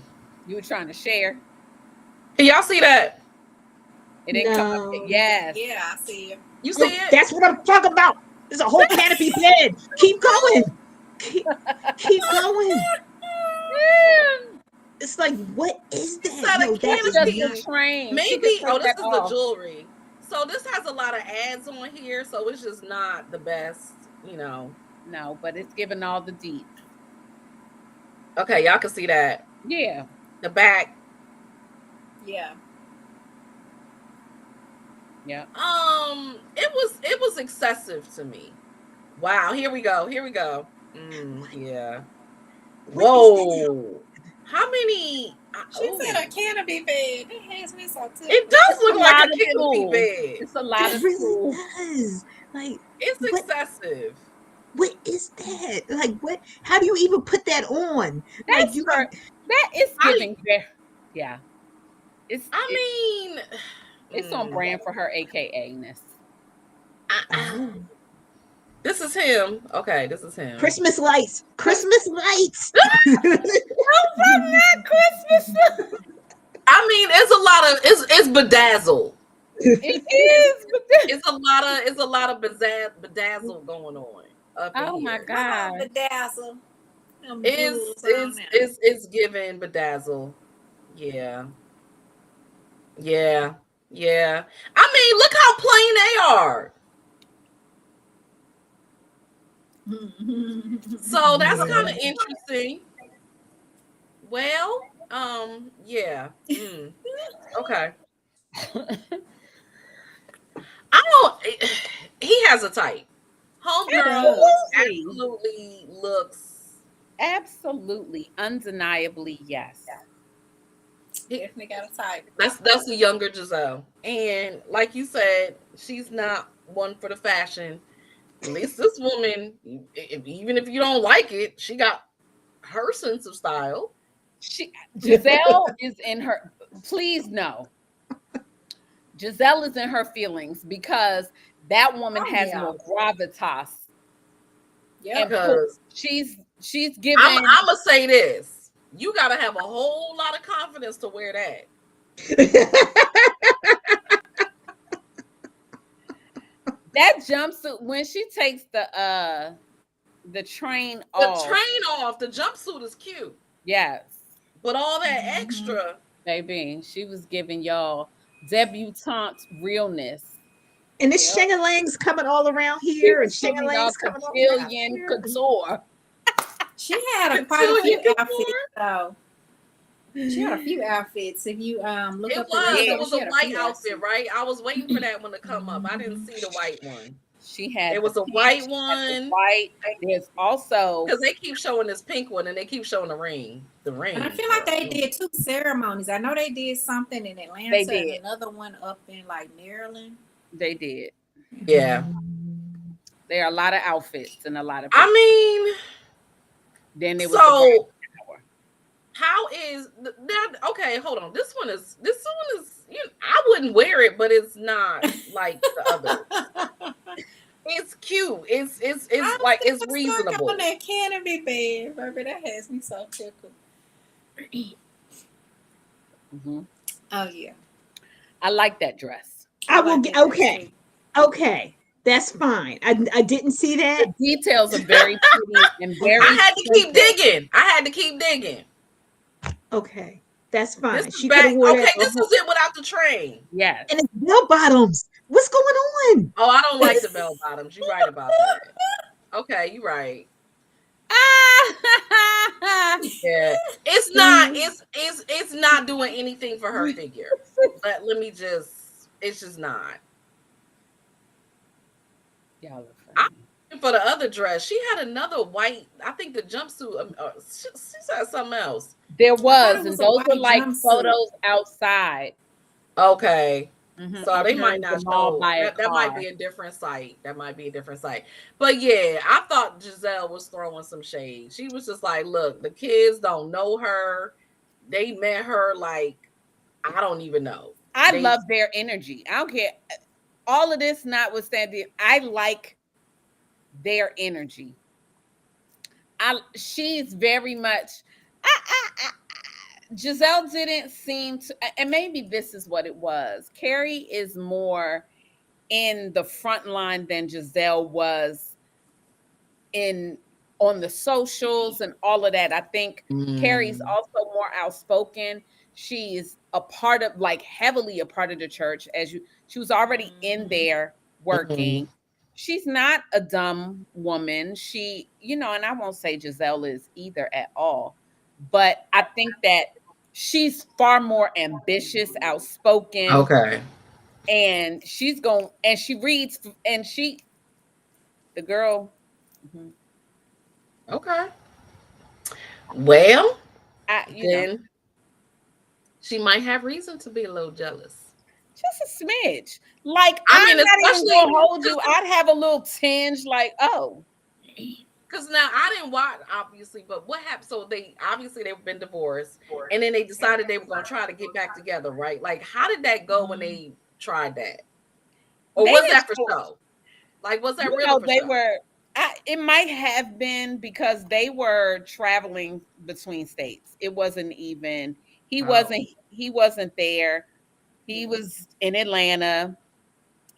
You were trying to share. Can y'all see that? It didn't come up. No. Yes. Yeah, I see it. You see Look, it? that's what I'm talking about. There's a whole canopy bed. Keep going. Keep going. It's like, what is that? It's not a Yo, that is canopy. Just a train. She Maybe. could take Oh, this that is the off. jewelry. So this has a lot of ads on here, so it's just not the best, you know. No, but it's giving all the deets. Okay, y'all can see that. Yeah. The back. Yeah. Yeah. It was excessive to me. Wow, here we go. Yeah. What Whoa. How many? She said a canopy bed. It has me so too. It does look a like lot a of canopy tulle. bed. It's a lot It of really tulle. does. Like, It's what- excessive. what is that? Like, what? How do you even put that on? Like, That's you her. That is I- giving. Yeah. It's. I mean, It's on brand for her, AKA-ness. Oh. This is him. Okay, this is him. Christmas lights. Christmas lights. Not Christmas. I mean, it's bedazzled. It is. It's a lot of bedazzle going on up in Oh my here. God. Bedazzle. It's giving bedazzle. Yeah. Yeah. Yeah. I mean, look how plain they are. So that's kind of interesting. Well, yeah. Okay. I don't. He has a type. Homegirl absolutely looks. Absolutely, undeniably, yes. Definitely got a type. That's the younger Gizelle, and like you said, she's not one for the fashion. At least this woman, even if you don't like it, she got her sense of style. Gizelle is in her. Please no. Gizelle is in her feelings because that woman has more gravitas. Yeah, because she's giving. I'm gonna say this: you gotta have a whole lot of confidence to wear that. That jumpsuit when she takes the train off. The jumpsuit is cute. Yes, but all that extra, baby, she was giving y'all debutante realness. And this shing-a-lang's coming all around here, and shing-a-lang's coming all around here. Couture. She had quite a few outfits, though. She had a few outfits. If you look up it was a white outfit, right? I was waiting for that one to come up. I didn't see the white one. She had. It was a white one. White. There's also because they keep showing this pink one and they keep showing the ring. The ring. And I feel like they did 2 ceremonies. I know they did something in Atlanta. They did and another one up in like Maryland. They did. Yeah. There are a lot of outfits and a lot of. I mean, then it was so. How is that? Okay, hold on. This one is. You know, I wouldn't wear it, but it's not like the others. It's cute. It's like it's reasonable. On that canopy bed, baby, that has me so tickled. Oh yeah, I like that dress. I will get okay. That's fine. I didn't see that. The details are very pretty and very. I had to keep digging. Okay, that's fine. This is it without the train. Yes. And it's bell bottoms. What's going on? Oh, I don't like the bell bottoms. You're right about that. Okay, you're right. Yeah, it's not. It's not doing anything for her figure. But let me just. It's just not. Y'all for the other dress, she had another white. I think the jumpsuit. She said something else. There was, and those were like photos outside. Okay. So they might not show. That might be a different site. But yeah, I thought Gizelle was throwing some shade. She was just like, look, the kids don't know her. They met her like, I don't even know. I love their energy. I don't care. All of this notwithstanding, I like their energy. She's very much. Gizelle didn't seem to, and maybe this is what it was. Carrie is more in the front line than Gizelle was on the socials and all of that. I think Carrie's also more outspoken. She's heavily a part of the church. She was already in there working. She's not a dumb woman. She, and I won't say Gizelle is either at all, but I think that she's far more ambitious, outspoken. Okay. And she reads, and the girl. Okay. Well, then she might have reason to be a little jealous. Just a smidge. Like, I'm not even gonna hold you. I'd have a little tinge, like, oh. Because now I didn't watch, obviously, but what happened? So they've been divorced, and then they decided they were going to try to get back together, right? Like, how did that go when they tried that, or They was didn't that for show- show? Like, was that You really know, for they show? were. It might have been because they were traveling between states. It wasn't even. He Oh. wasn't. He wasn't there. He was in Atlanta.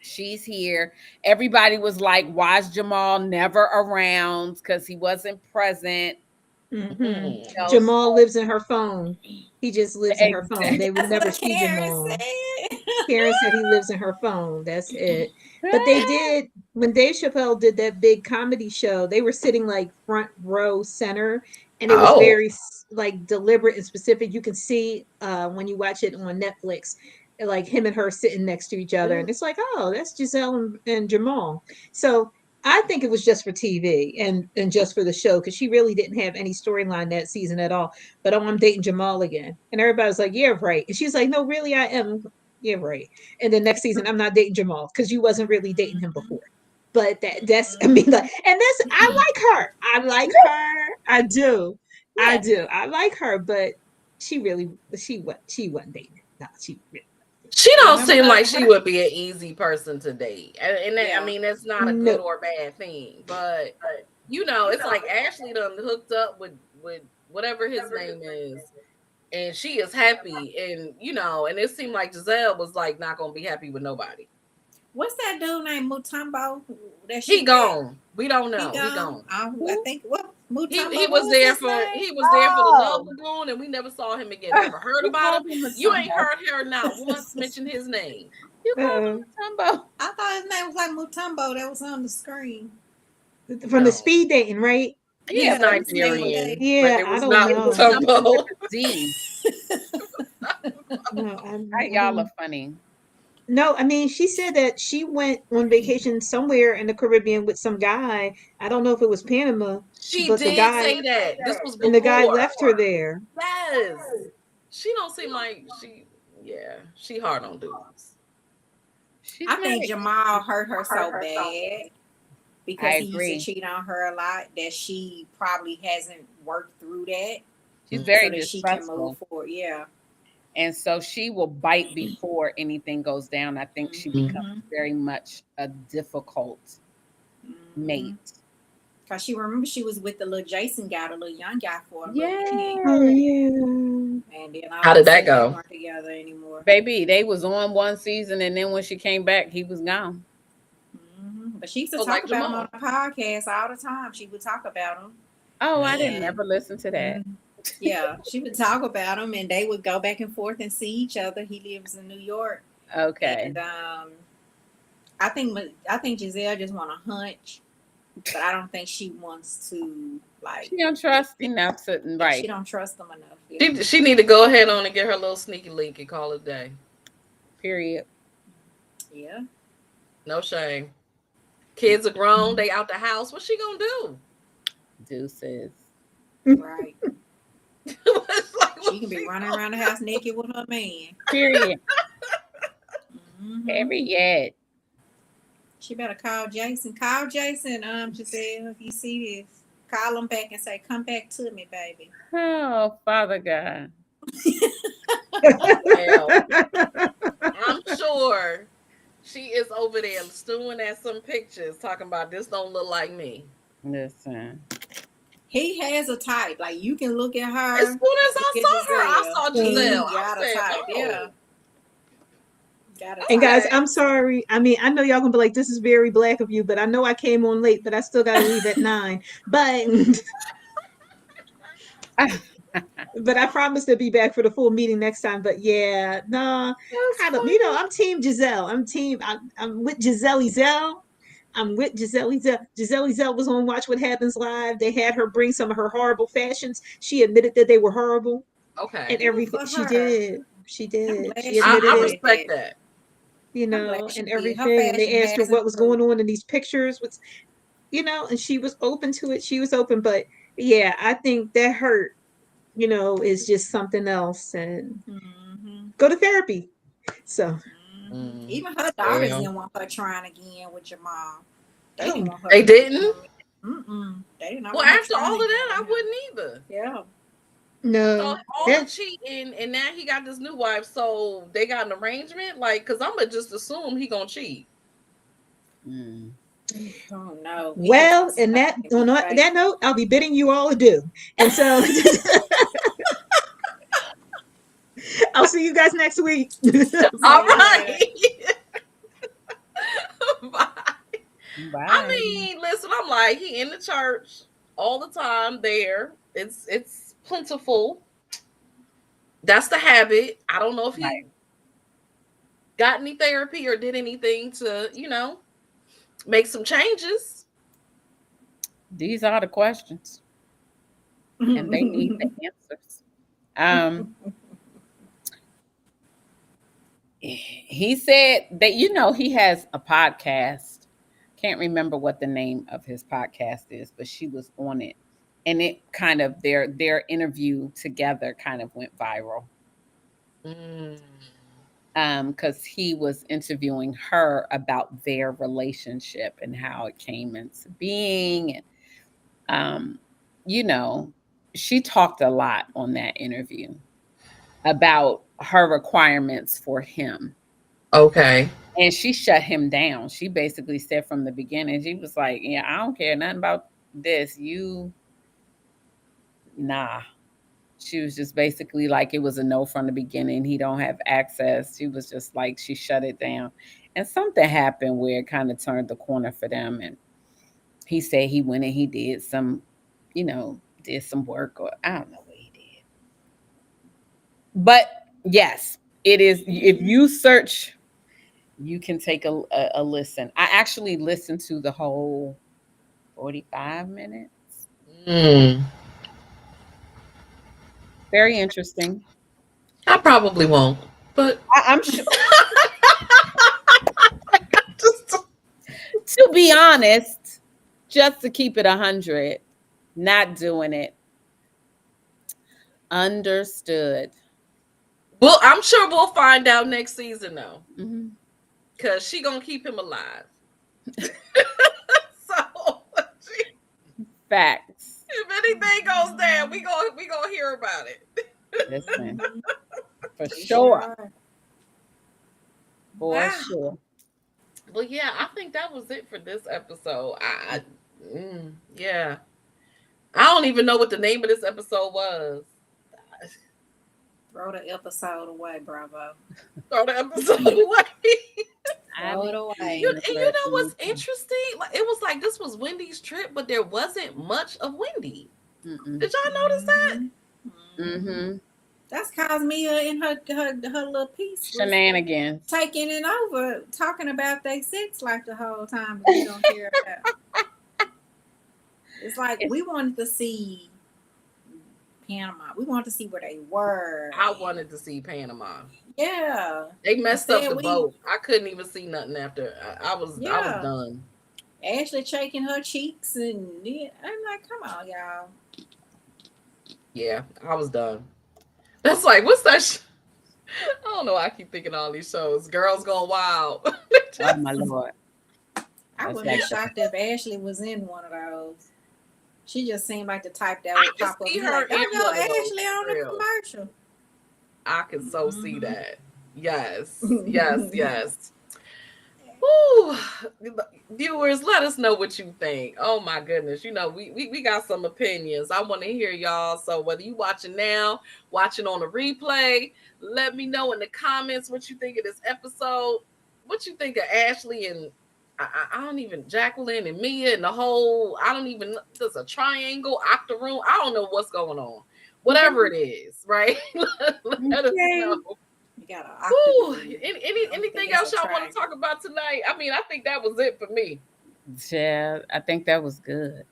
She's here. Everybody was like, "Why is Jamal never around? Because he wasn't present." Mm-hmm. You know, Jamal lives in her phone. He just lives in her phone. They would That's never what see Karen Jamal. said. Karen said he lives in her phone. That's it. But they did, when Dave Chappelle did that big comedy show, they were sitting like front row center, and it was Oh. very like deliberate and specific. You can see when you watch it on Netflix, like him and her sitting next to each other, and it's like, oh, that's Gizelle and Jamal. So I think it was just for TV and just for the show, because she really didn't have any storyline that season at all. But oh, I'm dating Jamal again, and everybody's like, yeah, right. And she's like, no, really, I am. Yeah, right. And then next season, I'm not dating Jamal because you wasn't really dating him before. But that's, I mean, like, and that's, I like her. I like her. I do. I do. I like her, but she wasn't dating him. No, she really. She don't Remember seem her- like she would be an easy person to date, and that, Yeah. I mean, that's not a good No. or bad thing, but you know, it's like Ashley done hooked up with whatever his name is, and she is happy, and you know, and it seemed like Gizelle was like not gonna be happy with nobody. What's that dude named Mutombo? That He she gone. We don't He know. He gone. gone. I think what Mutombo. He what was there his for name? he was there for the Love Oh. Lagoon, and we never saw him again. Never heard about him. You ain't heard her not once mention his name. You call him Tumbo. I thought his name was like Mutombo that was on the screen. From No. the speed dating, right? He's Yeah, Nigerian, Yeah, but it I was don't not know. Mutombo. Z. No, Y'all are funny. No, I mean, she said that she went on vacation somewhere in the Caribbean with some guy. I don't know if it was Panama, She but the did guy say that. This was before. and the guy left her there. Yes. She don't seem like she. Yeah, she hard on dudes. She's I think very- Jamal hurt her so bad because I he used agree. to cheat on her a lot that she probably hasn't worked through that. She's so very so that she can distrustful. move forward. Yeah. And so she will bite before anything goes down. I think she becomes very much a difficult mate. Cause she remember she was with the little Jason guy, the little young guy for a little minute. Oh yeah. And then How did that go? They weren't together anymore. Baby, they was on one season, and then when she came back, he was gone. But she used to Oh, talk like about him Jamal. on the podcast all the time. She would talk about him. Oh, I didn't Yeah. never listen to that. Yeah, she would talk about him, and they would go back and forth and see each other. He lives in New York. Okay. And I think Gizelle just want a hunch, but I don't think she wants to like. She don't trust enough to right. She don't trust him enough. Yeah. She need to go ahead on and get her little sneaky link and call it a day. Period. Yeah. No shame. Kids are grown. They out the house. What's she gonna do? Deuces. Right. Like, She can be running around the house naked with her man. Period. Mhm. Period. She better call Jason. Call Jason, Giselle, if you see this. Call him back and say, "Come back to me, baby." Oh, Father God. Well, I'm sure she is over there stewing at some pictures, talking about this don't look like me. Listen. He has a type. Like you can look at her. As soon as I saw her, I saw Gizelle. Got I a said, type. oh. Yeah. Got a And guys, type. I'm sorry. I mean, I know y'all gonna be like, this is very black of you, but I know I came on late, but I still gotta leave at 9. But but I promise to be back for the full meeting next time. But yeah, no, I'm team Gizelle. I'm with Gizelle Ezell. I'm with Gizelle Ezell. Gizelle Ezell was on Watch What Happens Live. They had her bring some of her horrible fashions. She admitted that they were horrible. Okay. And everything she did. She did. glad She she admitted I it. respect that. You know, glad she and did. Her everything. And they fashion asked her has what was improved. going on in these pictures. With, and she was open to it. She was open. But yeah, I think that hurt, is just something else. And go to therapy. So. Even her daughters didn't want her trying again with Jamal. They didn't want her. They didn't? They didn't. Well, after all of that, I wouldn't either. Yeah. No. So all the And cheating, and now he got this new wife. So they got an arrangement, like, cause I'm gonna just assume he gonna cheat. Mm. Oh no. He could well, just and smack that him on in the that face. note, I'll be bidding you all adieu. And so I'll see you guys next week. All See you right. later. Bye. I Bye. mean, listen, I'm like, he in the church all the time there. It's plentiful. That's the habit. I don't know if Right. he got any therapy or did anything to, make some changes. These are the questions, and they need the answers. Um, he said that he has a podcast. Can't remember what the name of his podcast is, but she was on it, and it kind of their interview together kind of went viral. Mm. Because he was interviewing her about their relationship and how it came into being, and um, you know, she talked a lot on that interview about her requirements for him. Okay. And she shut him down. She basically said from the beginning, she was like, yeah, I don't care nothing about this. Nah. She was just basically like, it was a no from the beginning. He don't have access. She was just like, she shut it down. And something happened where it kind of turned the corner for them. And he said he went and he did did some work, or I don't know what he did. But yes, it is. If you search, you can take a listen. I actually listened to the whole 45 minutes. Mm. Very interesting. I probably won't, but I'm sure. just To be honest, just to keep it 100, not doing it. Understood. well, I'm sure we'll find out next season though, Mm-hmm. because she gonna keep him alive. So Facts. if anything goes down, we gonna hear about it. Listen, for We sure. sure are. For Wow. sure. But yeah, I think that was it for this episode. Yeah, I don't even know what the name of this episode was. Throw the episode away, Bravo. Throw the episode away. I Throw it didn't away. And you know what's remember interesting? Like, it was like this was Wendy's trip, but there wasn't much of Wendy. anything. Did y'all notice that? Mm-hmm. That's cause Mia in her little piece was Shenanigans. taking it over, talking about their sex life the whole time, but we don't care about. It's like we wanted to see Panama. We wanted to see where they were. I wanted to see Panama. Yeah. They messed up Instead, the boat. I couldn't even see nothing after. I was Yeah. done. Ashley shaking her cheeks, and yeah, I'm like, come on, y'all. Yeah, I was done. That's like, what's that? I don't know. I keep thinking all these shows. Girls Gone Wild. Oh my lord. I That's wouldn't be like- shocked if Ashley was in one of those. She just seemed like the type that I would can pop up. see and be her like, in I know one of those, Ashley on the for real. commercial. I can so see Mhm. that. Yes, yes, yes. Woo. Viewers, let us know what you think. Oh my goodness. We got some opinions. I want to hear y'all. So whether you watching now, watching on a replay, let me know in the comments what you think of this episode. What you think of Ashley and I don't even Jacqueline and Mia and the whole, I don't even, there's a triangle, octoroon. I don't know what's going on. Whatever it is, right? Let us Okay. know. You got a Ooh, octagon. anything else y'all want to talk about tonight? I mean, I think that was it for me. Yeah, I think that was good.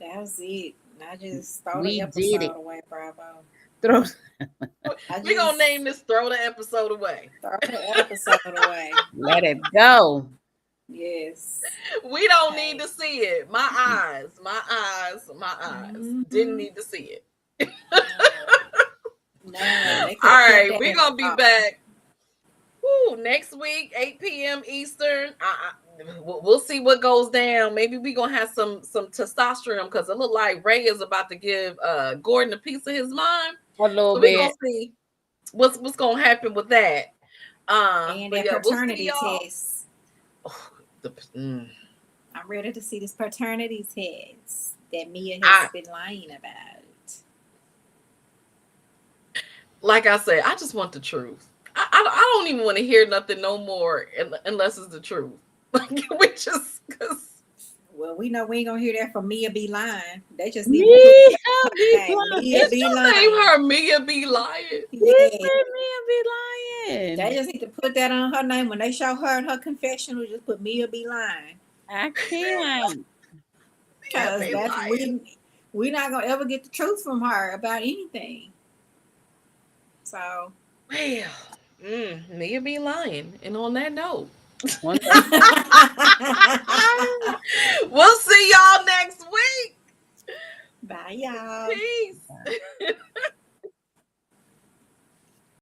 That was it. I just throw We the did episode it. away, Bravo. Throw We're gonna name this "Throw the Episode Away." Throw the episode away. let it go. Yes. We don't need to see it. My eyes didn't need to see it. No, they All right, we're we're gonna be back. Woo, next week, 8 p.m. Eastern. we'll see what goes down. Maybe we gonna have some testosterone because it look like Ray is about to give Gordon a piece of his mind. A little So we gonna bit. see what's gonna happen with that. And But that yeah, we'll see paternity y'all. test. Oh, I'm ready to see this paternity test that Mia has been lying about. Like I said, I just want the truth. I don't even want to hear nothing no more unless it's the truth. Like we just because. Well, we know we ain't gonna hear that from Mia be lying. They just need to put Mia Did be you lying. name her Mia be lying? Yeah. Mia be lying. They just need to put that on her name when they show her in her confessional. Just put Mia be lying. I can't. Because we're not gonna ever get the truth from her about anything. So well, Mia be lying. And on that note, we'll see y'all next week. Bye, y'all. Peace.